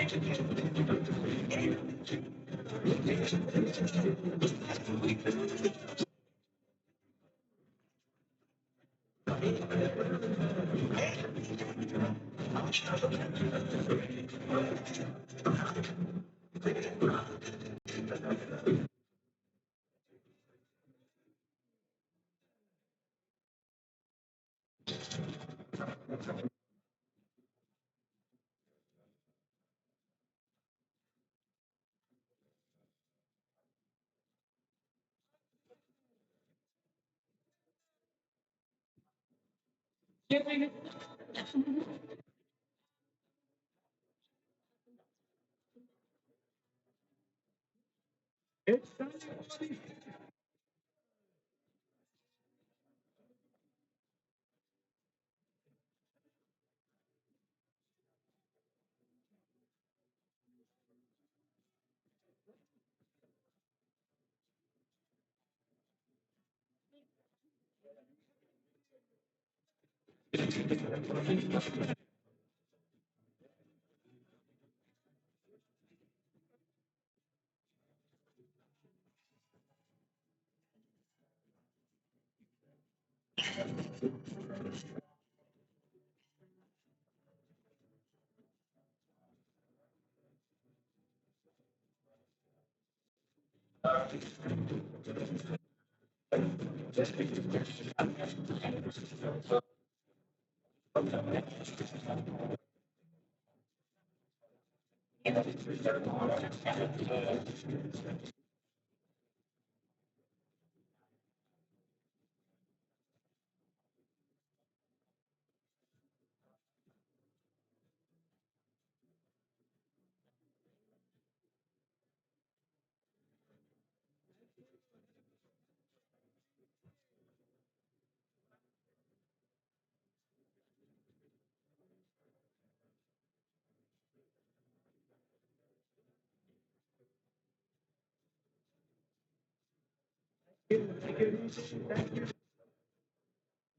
It's time for the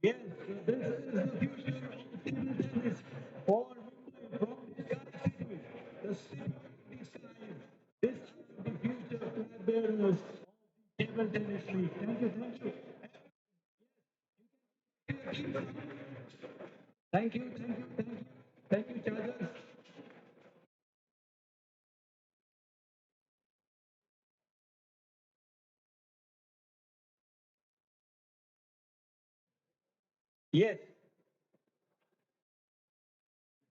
yes, this is the future of table tennis for Mumbai from Sky City. The city of the sky. This is the future flag bearers of the table tennis league. Thank you, thank you. Thank you, thank you, thank you. Thank you, chargers. Yes,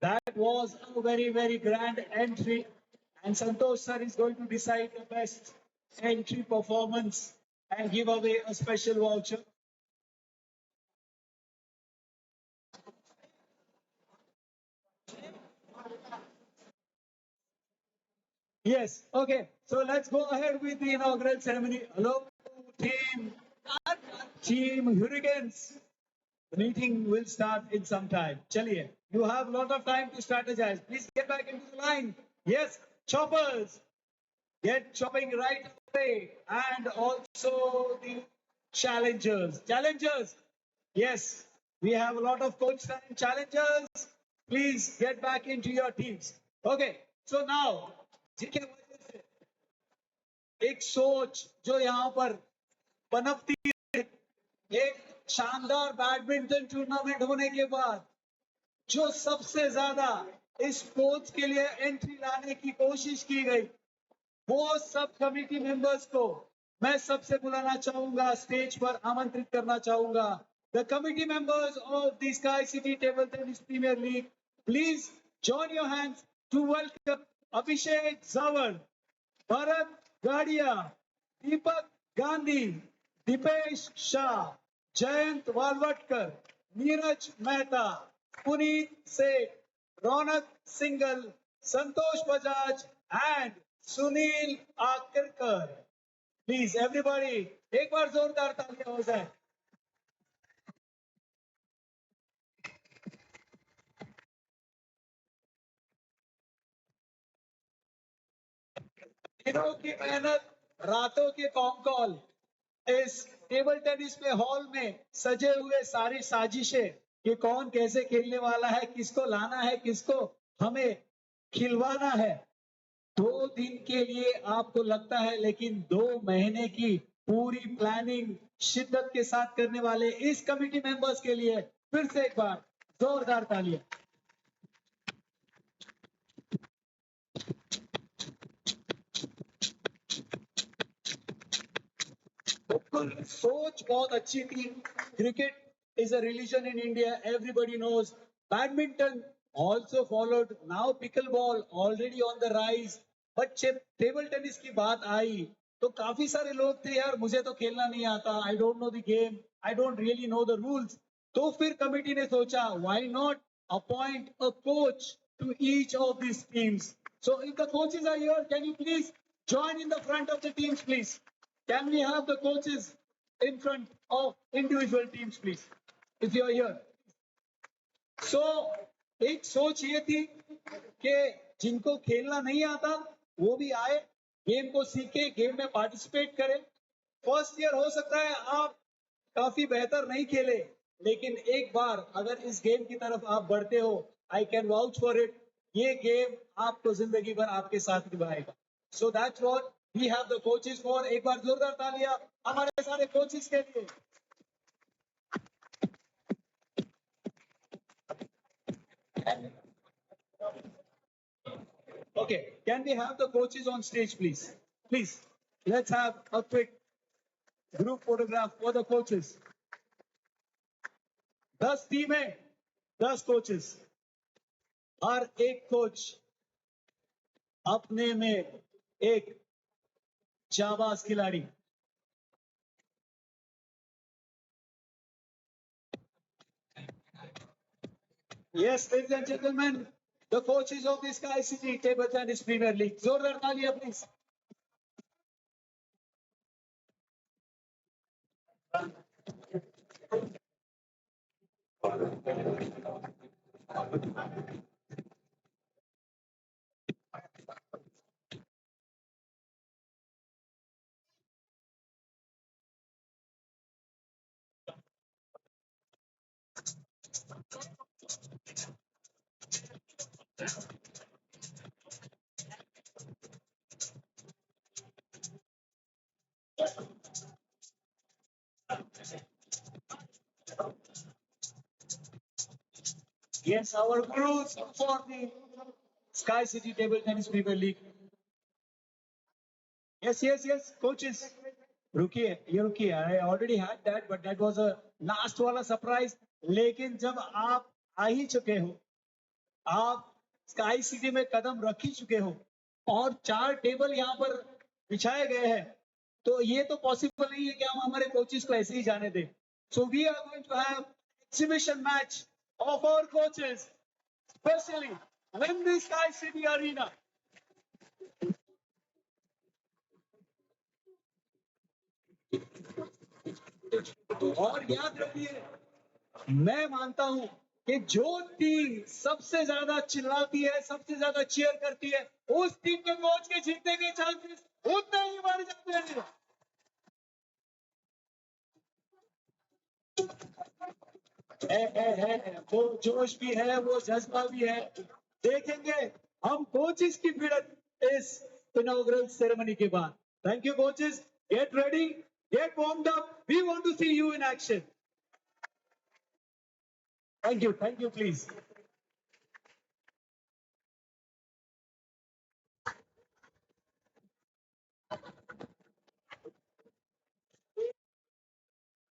that was a very, very grand entry. And Santosh sir is going to decide the best entry performance and give away a special voucher. Yes, okay. So let's go ahead with the inaugural ceremony. Hello, team, team Hurricanes. The meeting will start in some time. Chaliye, you have a lot of time to strategize. Please get back into the line. Yes, choppers, get chopping right away. And also the challengers. Challengers, yes, we have a lot of coach time challengers. Please get back into your teams. Okay, so now, जिनके वजह से एक सोच जो यहाँ पर पनपती है, एक शानदार बैडमिंटन टूर्नामेंट होने के बाद जो सबसे ज्यादा इस स्पोर्ट्स के लिए एंट्री लाने की कोशिश की गई, वो सब कमेटी मेंबर्स को मैं सबसे बुलाना चाहूंगा, स्टेज पर आमंत्रित करना चाहूंगा. The committee members of the Sky City Table Tennis Premier League, please join your hands to welcome Abhishek Jawar, Bharat Gadia, Deepak Gandhi, Dipesh Shah, Jayant वालवटकर, Neeraj Mehta, Puneet Seth, Raunak Singhal, Santosh Bajaj and Sunil Akarkar. Please everybody एक बार जोरदार तालियां हो जाए. दिनों की मेहनत, रातों के कॉल, इस टेबल टेनिस पे हॉल में सजे हुए सारी साजिशें कि कौन कैसे खेलने वाला है, किसको लाना है, किसको हमें खिलवाना है। 2 दिन के लिए आपको लगता है, लेकिन 2 महीने की पूरी प्लानिंग शिद्दत के साथ करने वाले इस कमेटी मेंबर्स के लिए फिर से एक बार जोरदार तालियां। सोच बहुत अच्छी थी। Cricket is a religion in India. Everybody knows. Badminton also followed. Now pickleball already on the rise. But जब टेबल टेनिस की बात आई तो काफी सारे लोग थे, यार मुझे तो खेलना नहीं आता, I don't know the game, I don't really know the rules. तो फिर कमेटी ने सोचा, why not appoint a coach to each of this teams. So if the coaches are here, can you please join in the front of the teams, please? Can we have the coaches in front of individual teams, please? If you are here. So, एक सोच ये थी कि जिनको खेलना नहीं आता वो भी आए, गेम को सीखे, गेम में पार्टिसिपेट करें। फर्स्ट ईयर हो सकता है आप काफी बेहतर नहीं खेले, लेकिन एक बार अगर इस गेम की तरफ आप बढ़ते हो, I can vouch for it, ये गेम आपको जिंदगी भर आपके साथ निभाएगा। So that's what we have the coaches for. एक बार जोरदार तालियां हमारे सारे कोचेस के लिए। Okay, can we have the coaches on stage, please? Please, let's have a quick group photograph for the coaches. 10 टीमें, 10 कोचेस, हर एक कोच अपने में एक जाबाज खिलाड़ी। Yes, ladies and gentlemen, the coaches of this Sky City Table Tennis Premier League. जोरदार तालियां please. Yes, our crews for the Sky City Table Tennis Premier League. Yes, coaches. ये रुकिए, I already had that, but that was a last वाला surprise. लेकिन जब आप आ ही चुके हो, आप स्काई सिटी में कदम रख ही चुके हो और 4 टेबल यहाँ पर बिछाए गए हैं, तो ये तो पॉसिबल नहीं है कि हम हमारे कोचेस को ऐसे ही जाने दें। So we are going to have exhibition match of our coaches, especially in the Sky City Arena. और याद रखिए, मैं मानता हूं कि जो टीम सबसे ज्यादा चिल्लाती है, सबसे ज्यादा चीयर करती है, उस टीम के कोच के जीतने के चांसेस उतने ही बढ़ जाते हैं। है, वो जोश भी है, वो जज्बा भी है। देखेंगे हम कोचेस की भिड़त इस इनॉग्रल सेरेमनी के बाद। Thank you coaches, get ready, get warmed up, we want to see you in action. Thank you please.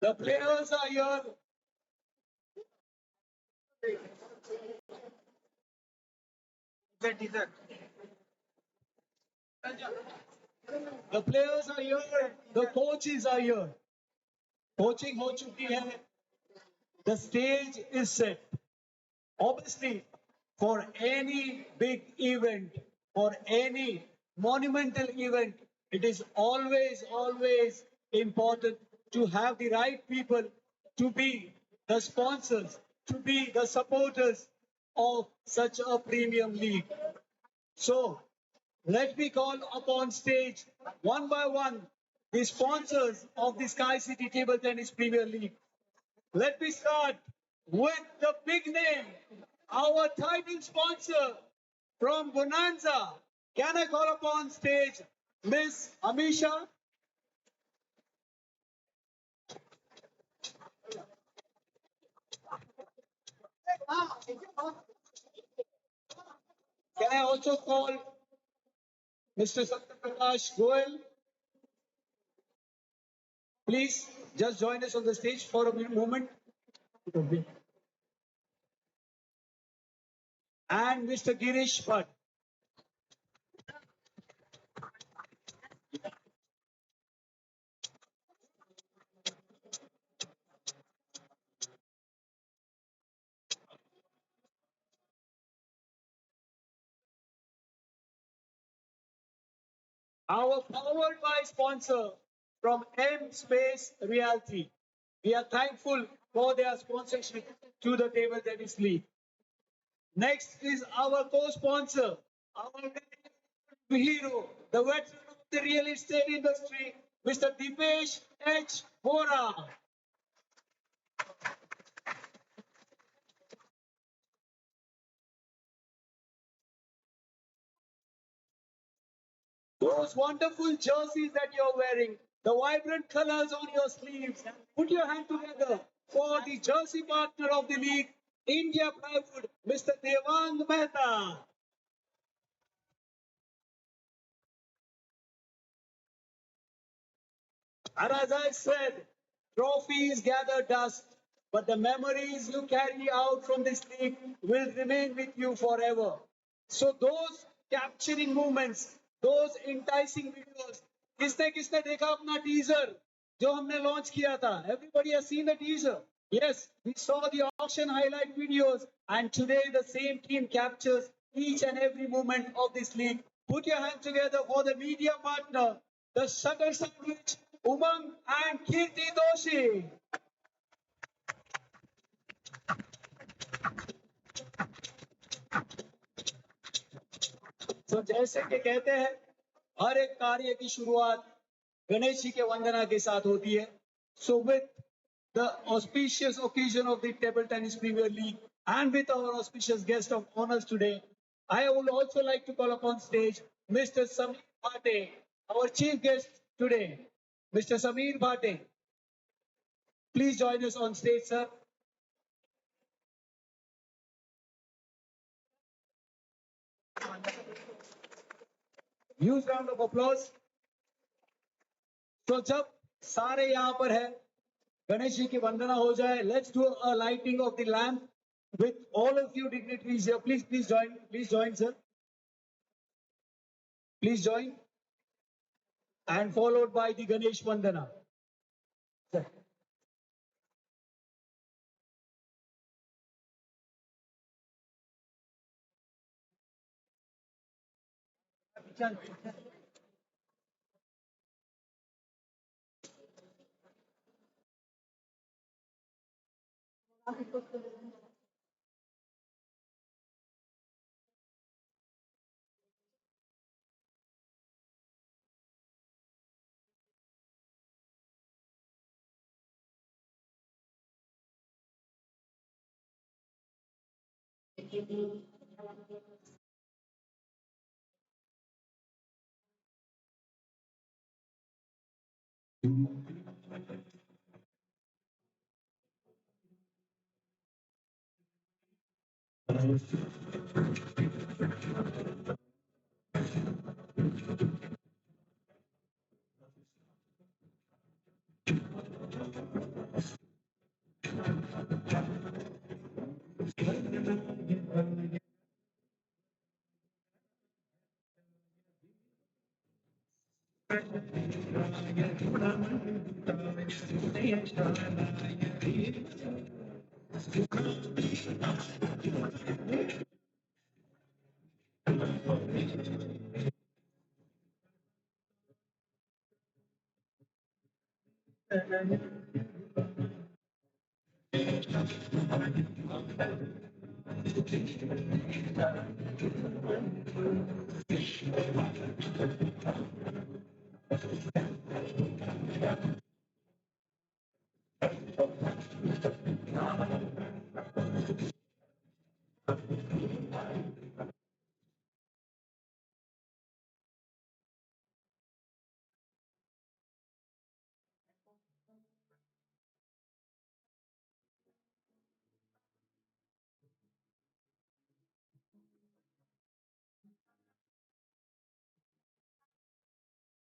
The players are here. The players are here. The coaches are here. Coaching हो चुकी है. The stage is set. Obviously, for any big event, for any monumental event, it is always important to have the right people to be the sponsors, to be the supporters of such a premium league. So, let me call upon stage one by one the sponsors of the Sky City Table Tennis Premier League. Let me start with the big name, our title sponsor, From Bonanza, can I call upon stage Miss Amisha? Can I also call Mr. Satyaprakash Goel? Please just join us on the stage for a moment. And Mr. Girish Bhatt. Our powered by sponsor from M Space Realty. We are thankful for their sponsorship to the Table Tennis League. Next is our co-sponsor, our hero, the veteran of the real estate industry, Mr. Dipesh H. Vora. Those wonderful jerseys that you're wearing, the vibrant colors on your sleeves. Put your hand together for the jersey partner of the league, India Plywood, Mr. Devang Mehta. And as I said, trophies gather dust, but the memories you carry out from this league will remain with you forever. So those capturing moments, those enticing videos, किसने किसने देखा अपना teaser जो हमने launch किया था? Everybody has seen the teaser. Yes, we saw the auction highlight videos, and today the same team captures each and every moment of this league. Put your hands together for the media partner, the Shutter Sandwich, Umang and Kirti Doshi. So जैसे कि कहते हैं, हर एक कार्य की शुरुआत गणेश जी के वंदना के साथ होती है. So with the auspicious occasion of the Table Tennis Premier League and with our auspicious guest of honors today, I would also like to call upon stage Mr. Samir Bhate, our chief guest today. Mr. Samir Bhate, please join us on stage, sir. Huge round of applause. तो जब सारे यहाँ पर है, गणेश जी की वंदना हो जाए, let's do a lighting of the lamp with all of you dignitaries here. Please join, sir. Please join. And followed by the Ganesh Vandana. Sir.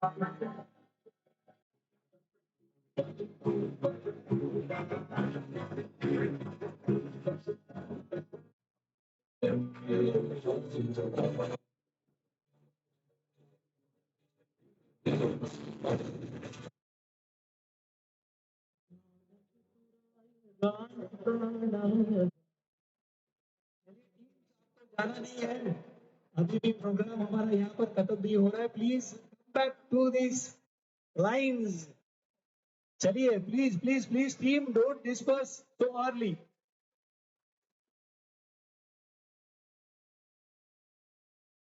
जाना नहीं है, अभी भी प्रोग्राम हमारा यहाँ पर खत्म नहीं हो रहा है. Please back to this lines. चलिए, please please please team, don't disperse so early.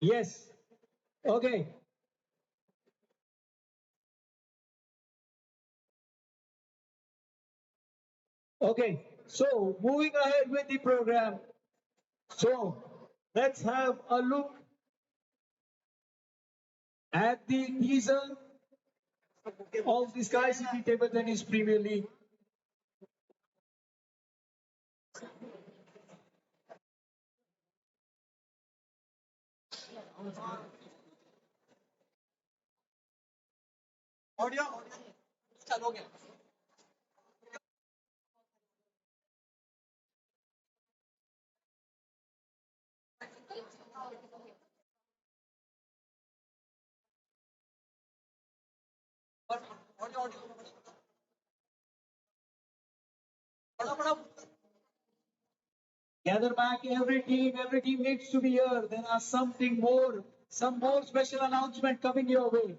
Yes. Okay. Okay. So moving ahead with the program. So let's have a look at the teaser of the Sky City Table Tennis Premier League. Audio चालू हो गया. Gather back, every team. Every team needs to be here. There are something more, some more special announcement coming your way.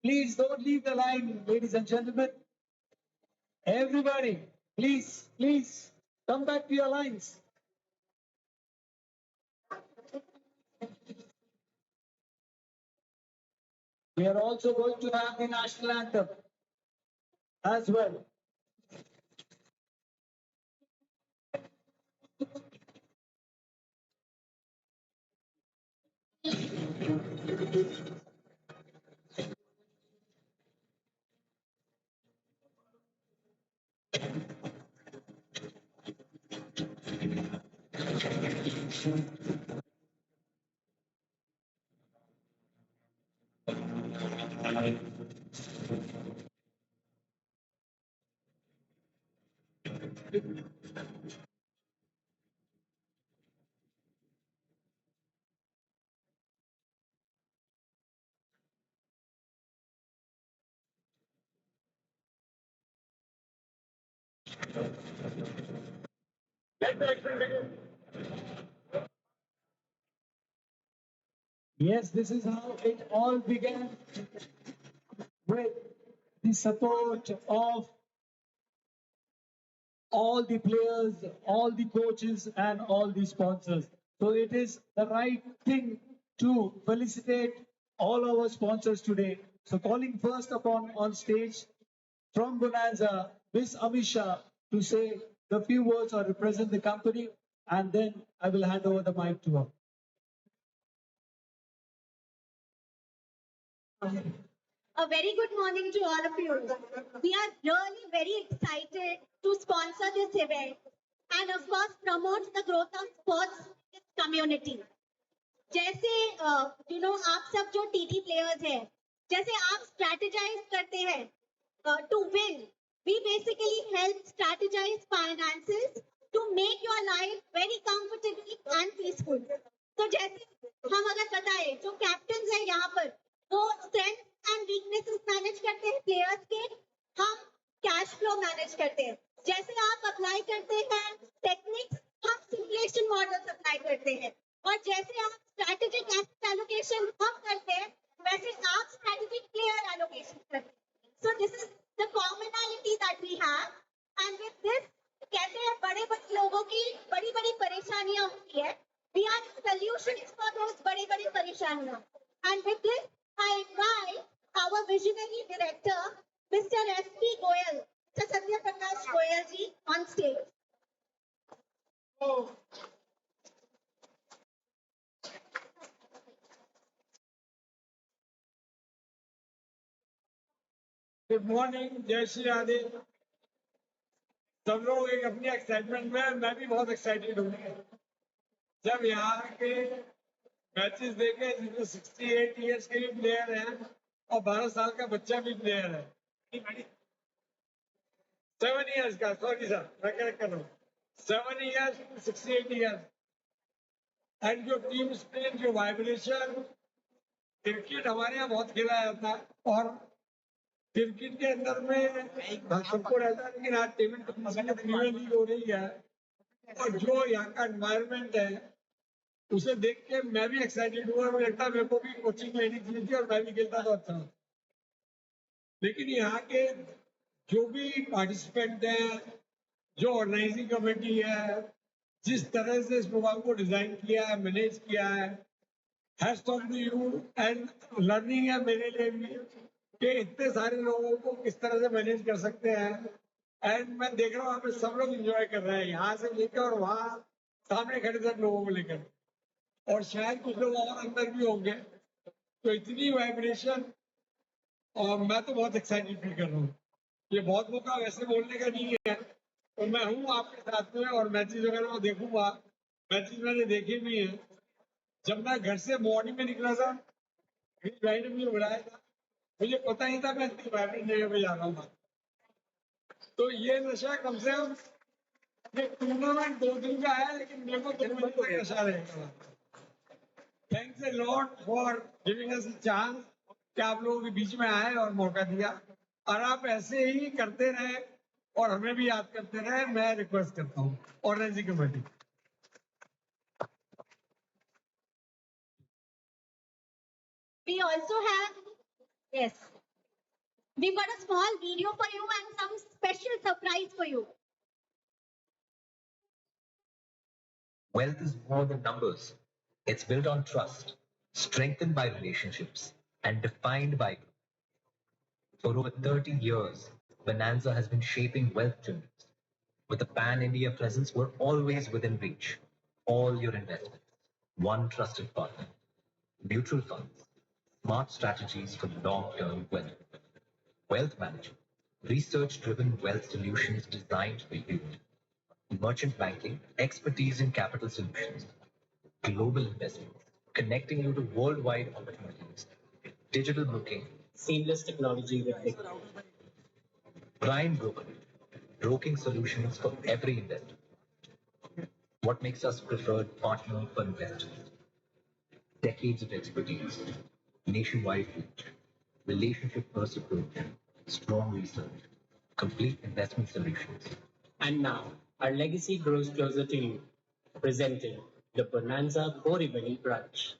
Please don't leave the line, ladies and gentlemen. Everybody, please, please come back to your lines. We are also going to have the national anthem as well. Yes, this is how it all began, with the support of all the players, all the coaches, and all the sponsors. So it is the right thing to felicitate all our sponsors today. So calling first upon on stage from Bonanza, Miss Amisha, to say the few words or represent the company, and then I will hand over the mic to her. A very good morning to all of you. We are really very excited to sponsor this event and of course promote the growth of sports in this community. जैसे आप सब जो TT players हैं, जैसे आप strategize करते हैं to win, we basically help strategize finances to make your life very comfortable and peaceful. तो जैसे हम अगर बताएं, जो कैप्टन है यहाँ पर, वो स्ट्रेंथ एंड वीकनेसेस मैनेज करते हैं प्लेयर्स के, हम कैश फ्लो मैनेज करते हैं. जैसे आप अप्लाई करते हैं टेक्निक्स, हम सिमुलेशन मॉडल्स अप्लाई करते हैं. और जैसे आप स्ट्रैटेजिक एसेट एलोकेशन हम करते हैं, वैसे आप स्ट्रैटेजिक प्लेयर एलोकेशन करते हैं. So this is the commonality that we have. And with this, कहते हैं बड़े बड़े लोगों की बड़ी बड़ी परेशानियां होती है. We are solutions for those बड़ी बड़ी परेशानियां. And with this, I invite our visionary director, Mr. S.P. Goyal, Mr. Satya Prakash Goyal ji, on stage. Good morning, जय श्री राधे. सब लोग एक अपनी एक्साइटमेंट में, मैं भी बहुत एक्साइटेड हूँ. जब यहाँ के मैचेस देखे जिसमें 68 ईयर्स के भी प्लेयर हैं, और 12 साल का बच्चा भी प्लेयर है। 7 years का, सॉरी सर, मैं करेक्ट कर रहा हूँ, 7 years, 68 years। एंड जो टीम स्पिरिट, जो वाइब्रेशन, क्रिकेट हमारे यहाँ बहुत खेला जाता है और क्रिकेट के अंदर में सबको रहता है, लेकिन आज टेबल टेनिस में प्रीमियर लीग हो रही है और जो यहाँ का एनवायरमेंट है उसे देख के मैं भी एक्साइटेड हुआ। मुझे लगता है मेरे को भी कोचिंग लेनी चाहिए थी और मैं भी खेलता तो अच्छा होता। लेकिन यहाँ के जो भी पार्टिसिपेंट हैं, जो ऑर्गेनाइजिंग कमेटी है, जिस तरह से इस प्रोग्राम को डिजाइन किया है, मैनेज किया है, hats off to you. And learning है मेरे लिए भी कि इतने सारे लोगों को किस तरह से मैनेज कर सकते हैं। एंड मैं देख रहा हूँ यहाँ पे सब लोग एंजॉय कर रहे हैं, यहाँ से लेकर और वहाँ सामने खड़े सब लोगों को लेकर, और शायद कुछ लोग और अंदर भी होंगे। तो इतनी वाइब्रेशन, और मैं तो बहुत एक्साइटेड फील कर रहा हूँ। ये बहुत मौका वैसे बोलने का नहीं है, तो मैं हूँ आपके साथ में और मैचेस वगैरह को देखूंगा। मैचेस मैंने देखे भी हैं। जब मैं घर से मॉर्निंग में निकला था, मेरी भाई ने मुझे बुलाया था, मुझे पता ही था मैं इतनी वाइब्रेंट जगह पे जा रहा हूँ। तो ये नशा कम से कम, ये टूर्नामेंट 2 दिन का है, लेकिन मेरे को 2 महीने तक नशा रहेगा। Thanks a lot for giving us a chance कि आप लोगों के बीच में आए और मौका दिया, और आप ऐसे ही करते रहे और हमें भी याद करते रहे। मैं रिक्वेस्ट करता हूँ organising committee. We also have, yes, we've got a small video for you and some special surprise for you. Wealth is more than numbers. It's built on trust, strengthened by relationships, and defined by growth. For over 30 years, Bonanza has been shaping wealth journeys. With a pan-India presence, we're always within reach. All your investments, one trusted partner. Mutual funds, smart strategies for long-term wealth. Wealth management, research-driven wealth solutions designed for you. Merchant banking, expertise in capital solutions. Global investments, connecting you to worldwide opportunities. Digital booking, seamless technology with Big. prime broker, broking solutions for every investor. What makes us preferred partner for investors? Decades of expertise, nationwide reach, relationship-first approach, strong research, complete investment solutions. And now, our legacy grows closer to you, presenting the Bonanza Borivali branch.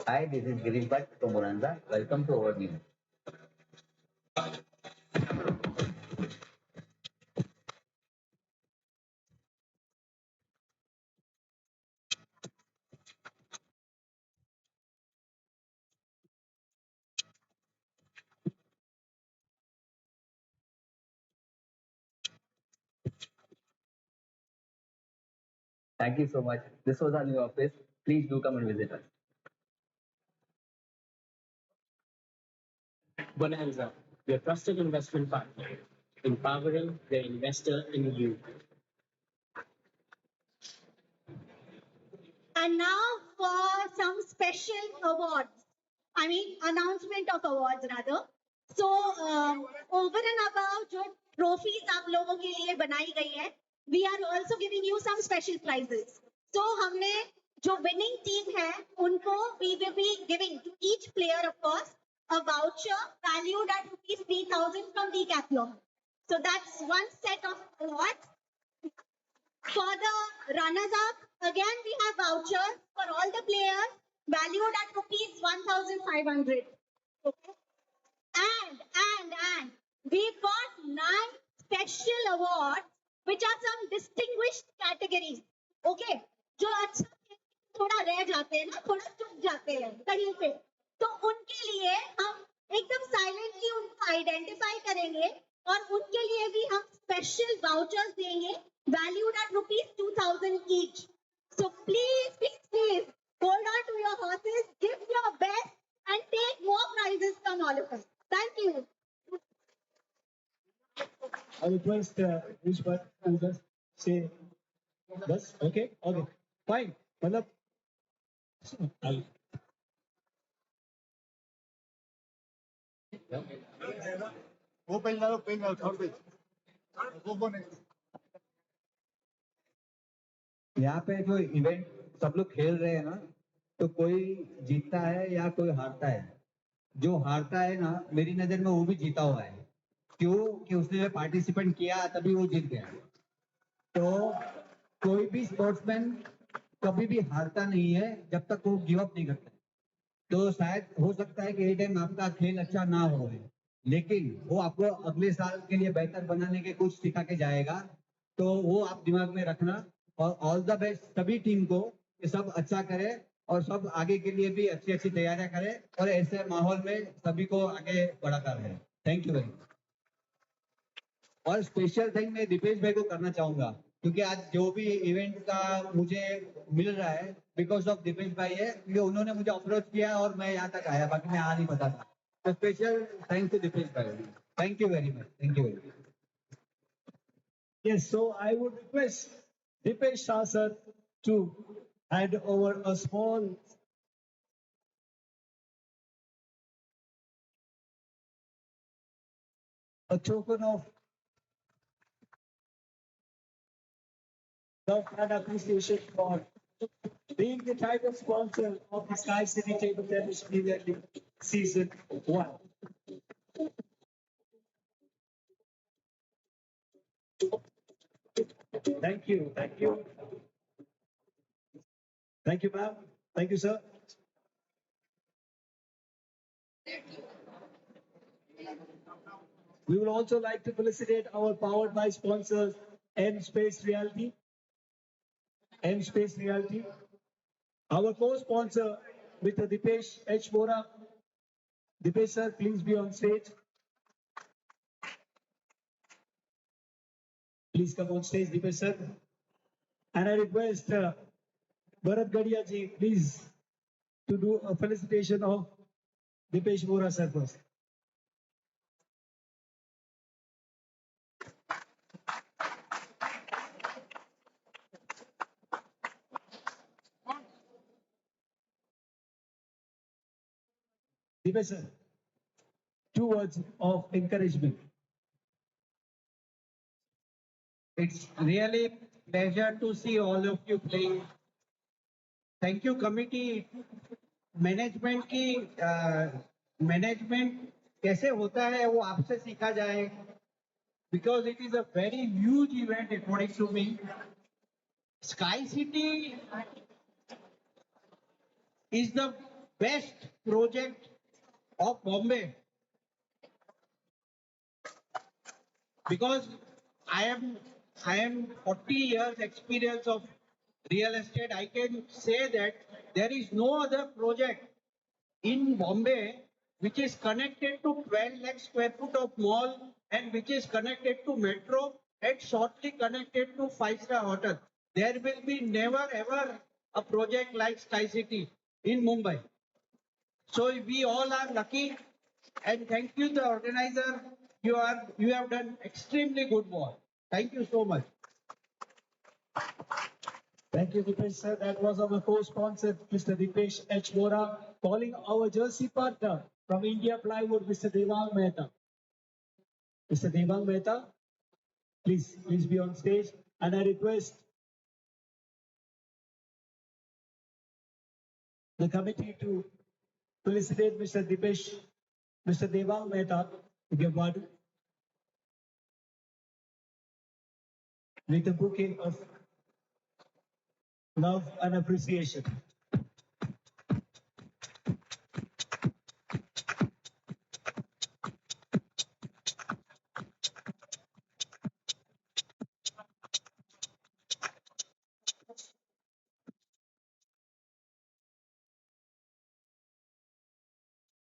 Hi, this is Girish Bhatt from Bonanza. Welcome to our meeting. Thank you so much. This was our new office. Please do come and visit us. Bonanza, your trusted investment partner, empowering the investor in you. And now for some special awards. I mean, announcement of awards rather. So, over and above जो trophies आप लोगों के लिए बनाई गई है, we are also giving you some special prizes. So, हमने जो winning team है, उनको we will be giving to each player, of course, a voucher valued at rupees 3,000 from Decathlon. So that's one set of awards. For the runners-up, again we have vouchers for all the players valued at rupees 1,500. Okay. And we've got 9 special awards which are some distinguished categories. Okay. जो अच्छा थोड़ा रह जाते हैं ना, थोड़ा चुप जाते हैं कहीं पे, तो उनके लिए हम एकदम साइलेंटली उनको आइडेंटिफाई करेंगे और उनके लिए भी हम स्पेशल वाउचर्स देंगे valued at rupees 2,000 each. So please hold on to your horses, give your best, and take more prizes from all of us. Thank you. I request Rishpat to just say this. Okay, fine. मतलब वो pen डालो third page वो नहीं यहाँ पे जो event सब लोग खेल रहे हैं ना, तो कोई जीतता है या कोई हारता है। जो हारता है ना, मेरी नजर में वो भी जीता हुआ है। क्यों? कि उसने पार्टिसिपेट किया तभी वो जीत गया। तो कोई भी स्पोर्ट्समैन कभी भी हारता नहीं है जब तक वो गिव अप नहीं करता। तो शायद हो सकता है कि ये टाइम आपका खेल अच्छा ना हो, लेकिन वो आपको अगले साल के लिए बेहतर बनाने के कुछ सिखा के जाएगा। तो वो आप दिमाग में रखना, और ऑल द बेस्ट सभी टीम को कि सब अच्छा करे और सब आगे के लिए भी अच्छी अच्छी तैयारियां करें और ऐसे माहौल में सभी को आगे बढ़ाता रहे। Thank you very much. और स्पेशल थैंक मैं दीपेश भाई को करना चाहूंगा, क्योंकि आज जो भी इवेंट का मुझे मिल रहा है बिकॉज ऑफ दीपेश भाई है, क्योंकि उन्होंने मुझे अप्रोच किया और मैं यहाँ तक आया, बाकी मैं आ नहीं पता था। तो स्पेशल थैंक्स टू दीपेश भाई। Thank you very much. Thank you very much. Yes, so I would request Dipesh Shah sir to hand over a small token of love and appreciation for being the title sponsor of the Sky City Table Tennis Premier League Season 1. Thank you. Thank you. Thank you, ma'am. Thank you, sir. We would also like to felicitate our powered by sponsors, M Space Reality. M Space Reality. Our co-sponsor, Mr. Dipesh H. Vora. Dipesh sir, please be on stage. Please come on stage, Dipesh sir. And I request Bharat Gadia ji, please, to do a felicitation of Dipesh Vora sir first. Dipesh sir, 2 words of encouragement. It's really pleasure to see all of you playing. Thank you committee. Management की management कैसे होता है वो आपसे सीखा जाए, because it is a very huge event according to me. Sky City is the best project of Bombay, because I am 40 years experience of real estate. I can say that there is no other project in Bombay which is connected to 12 lakh square foot of mall and which is connected to metro and shortly connected to 5-star hotel. There will be never ever a project like Sky City in Mumbai. So we all are lucky, and thank you the organizer. You have done extremely good work. Thank you so much. Thank you, Dipesh sir. That was our co-sponsor, Mr. Dipesh H. Vora, calling our jersey partner from India Plywood, Mr. Devang Mehta. Mr. Devang Mehta, please be on stage. And I request the committee to felicitate Mr. Devang Mehta to give word with a bouquet of love and appreciation.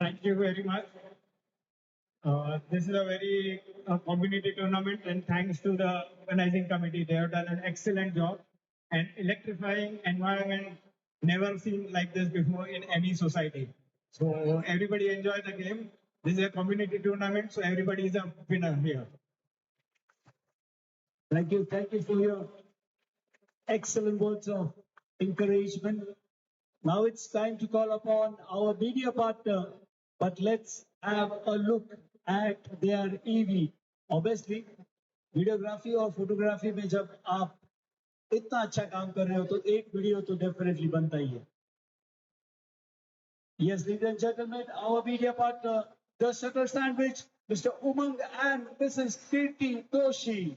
Thank you very much. This is a very community tournament, and thanks to the organizing committee, they have done an excellent job. And electrifying environment never seen like this before in any society. So everybody enjoy the game. This is a community tournament, so everybody is a winner here. Thank you for your excellent words of encouragement. Now it's time to call upon our media partner, but let's have a look at their EV. Obviously, videography और photography में जब आप इतना अच्छा काम कर रहे हो तो एक वीडियो तो डेफिनेटली बनता ही है. Yes, ladies and gentlemen, our media partner, the Sugar Sandwich, Mr. Umang and Mrs. Kirti Doshi.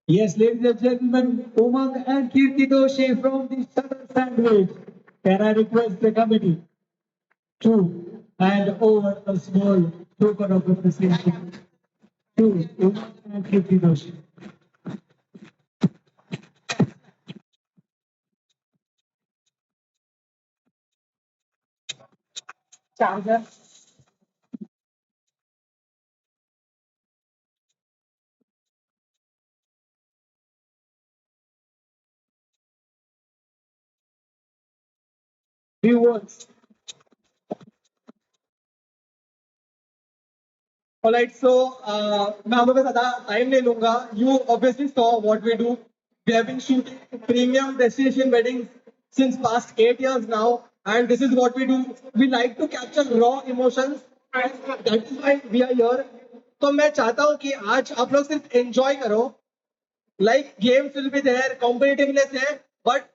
Yes, ladies and gentlemen, Umang and Kirti Doshi from the Sugar Sandwich. Can I request the committee to hand over a small token of appreciation to Umang and Kirti Doshi? Charger. Few words. Alright, so मैं आपको ज़्यादा time नहीं लूँगा. You obviously saw what we do. We have been shooting premium destination weddings since past 8 years now, and this is what we do. We like to capture raw emotions, and that is why we are here. तो मैं चाहता हूँ कि आज आप लोग सिर्फ enjoy करो. Like games will be there, competitiveness है, but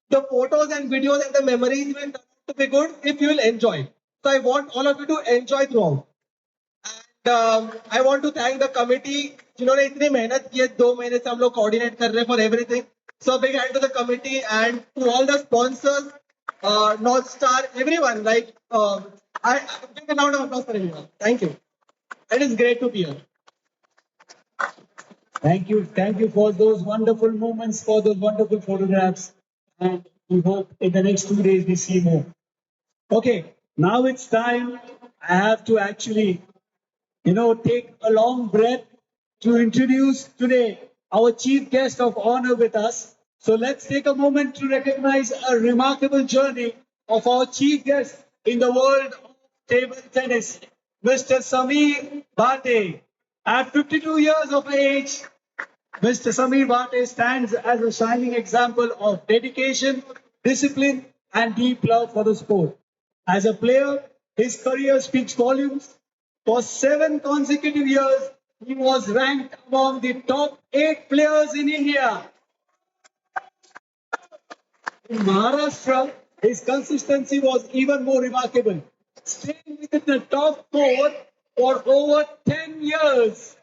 the photos and videos and the memories will turn out to be good if you will enjoy. So I want all of you to enjoy throughout. I want to thank the committee जिन्होंने इतनी मेहनत की है 2 महीने से हम लोग coordinate कर रहे हैं for everything. So big hand to the committee and to all the sponsors, North Star, everyone. Like I give a round of applause for everyone. Thank you. It is great to be here. Thank you for those wonderful moments, for those wonderful photographs, and we hope in the next 2 days we see more. Okay, now it's time. I have to actually, take a long breath to introduce today our chief guest of honor with us. So let's take a moment to recognize a remarkable journey of our chief guest in the world of table tennis, Mr. Samir Bhate. At 52 years of age, Mr. Samir Bhate stands as a shining example of dedication, discipline, and deep love for the sport. As a player, his career speaks volumes. For 7 consecutive years, he was ranked among the top 8 players in India. In Maharashtra, his consistency was even more remarkable, staying within the top 4 for over 10 years.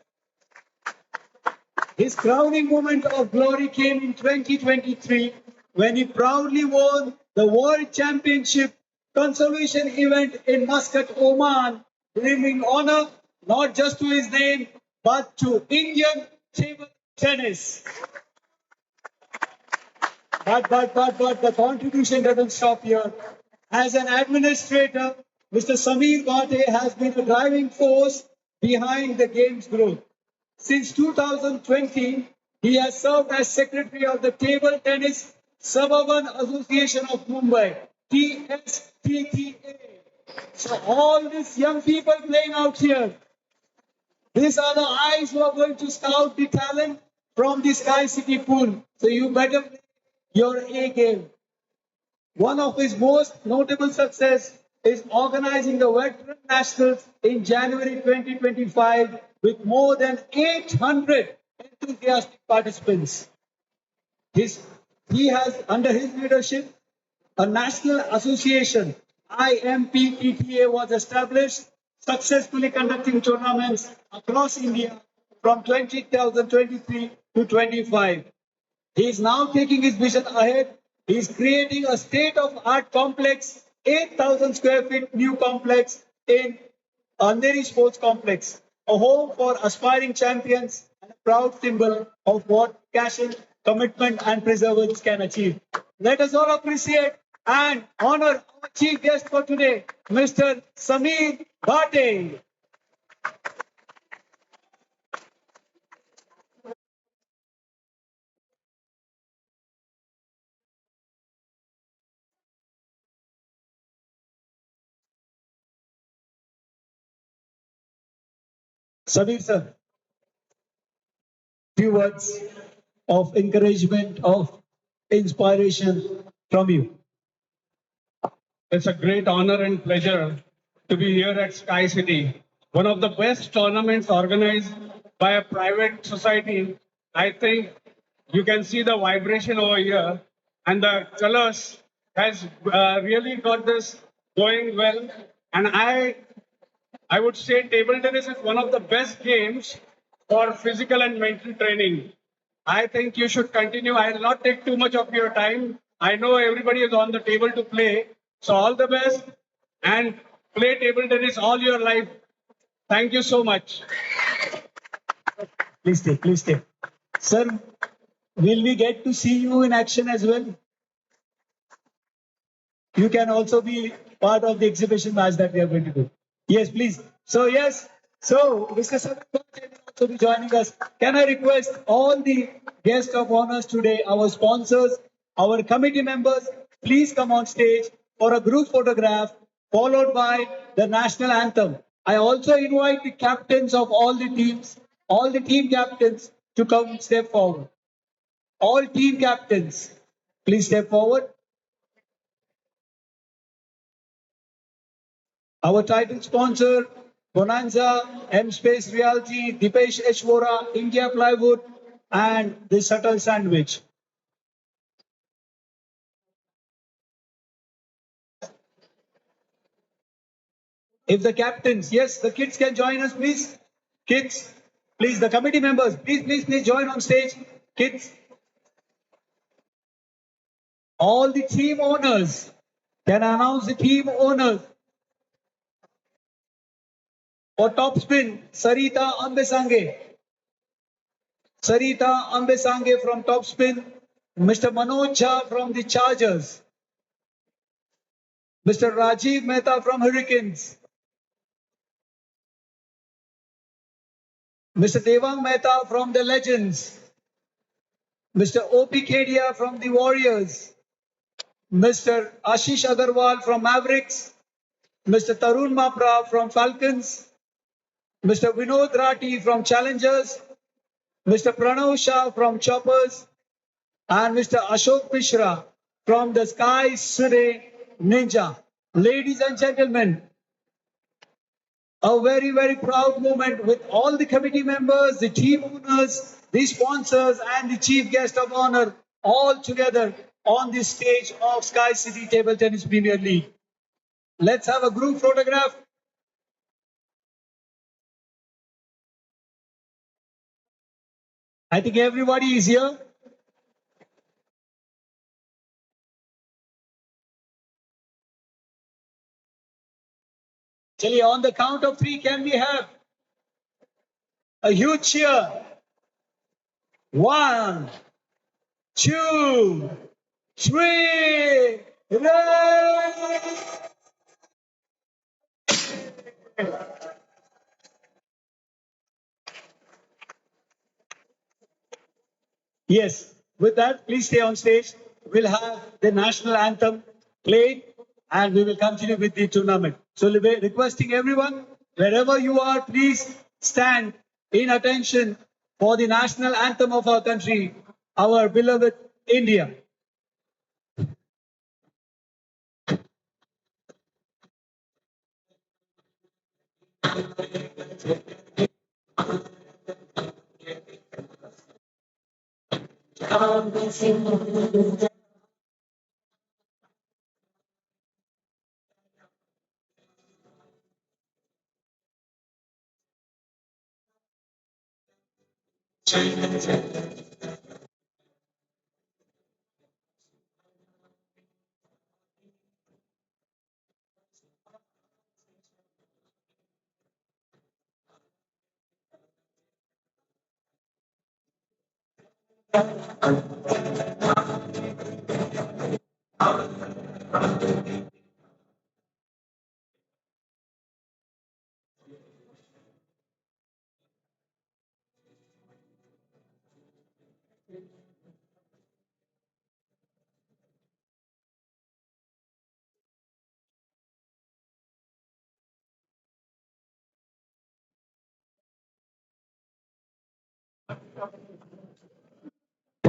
His crowning moment of glory came in 2023 when he proudly won the World Championship consolation event in Muscat, Oman, bringing honor not just to his name but to Indian table tennis. But the contribution doesn't stop here. As an administrator, Mr. Samir Bhate has been a driving force behind the game's growth. Since 2020, he has served as secretary of the Table Tennis Suburban Association of Mumbai, TSTTA. So all these young people playing out here, these are the eyes who are going to scout the talent from the Sky City pool. So you better play your A game. One of his most notable success is organizing the Veteran Nationals in January 2025 with more than 800 enthusiastic participants. He has, under his leadership, a national association, IMPTTA, was established, successfully conducting tournaments across India from 2023 to 25. He is now taking his vision ahead. He is creating a state-of-art complex, 8,000 square feet new complex in Andheri Sports Complex, a home for aspiring champions and a proud symbol of what passion, commitment, and perseverance can achieve. Let us all appreciate and honor our chief guest for today, Mr. Samir Bhate. Samir sir, few words of encouragement, of inspiration from you. It's a great honor and pleasure to be here at Sky City, one of the best tournaments organized by a private society. I think you can see the vibration over here, and the colors has really got this going well. And I would say table tennis is one of the best games for physical and mental training. I think you should continue. I will not take too much of your time. I know everybody is on the table to play. So all the best and play table tennis all your life. Thank you so much. Please stay, please stay. Sir, will we get to see you in action as well? You can also be part of the exhibition match that we are going to do. Yes, please. So Mr. Samir Bhate will also be joining us. Can I request all the guests of honors today, our sponsors, our committee members, please come on stage for a group photograph followed by the national anthem. I also invite the captains of all the teams, all the team captains to come step forward. All team captains, please step forward. Our title sponsor, Bonanza, M Space Realty, Dipesh H. Vora, India Plywood, and the Subtle Sandwich. If the captains, yes, the kids can join us, please. Kids, please, the committee members, please join on stage. Kids. All the team owners, can I announce the team owners? For topspin, Sarita Ambesange. Sarita Ambesange from topspin. Mr. Manoj Jha from the Chargers. Mr. Rajiv Mehta from Hurricanes. Mr. Devang Mehta from the Legends. Mr. O.P. Kedia from the Warriors. Mr. Ashish Agarwal from Mavericks. Mr. Tarun Mapra from Falcons. Mr. Vinod Rathi from Challengers, Mr. Pranav Shah from Choppers, and Mr. Ashok Mishra from the Sky City Ninja. Ladies and gentlemen, a very, very proud moment with all the committee members, the team owners, the sponsors, and the chief guest of honor all together on this stage of Sky City Table Tennis Premier League. Let's have a group photograph. I think everybody is here. Chaliye, on the count of three, can we have a huge cheer 1, 2, 3. Ready? Yes, with that, please stay on stage. We'll have the national anthem played and we will continue with the tournament. So we're requesting everyone, wherever you are, please stand in attention for the national anthem of our country, our beloved India.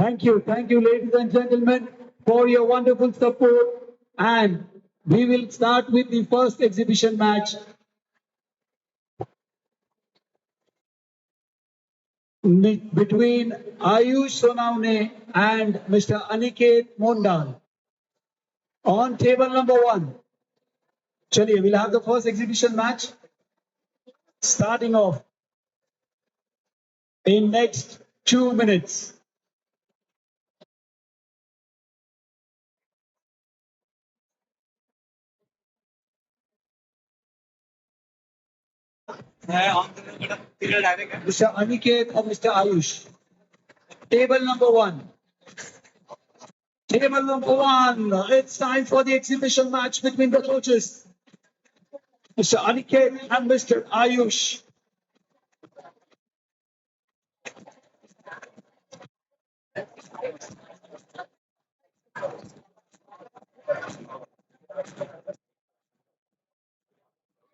Thank you, ladies and gentlemen, for your wonderful support. And we will start with the first exhibition match between Ayush Sonawne and Mr. Aniket Mondal on table number 1. Chaliye, we'll have the first exhibition match starting off in next 2 minutes. Mr. Aniket or Mr. Ayush. Table number 1. Table number 1. It's time for the exhibition match between the coaches, Mr. Aniket and Mr. Ayush.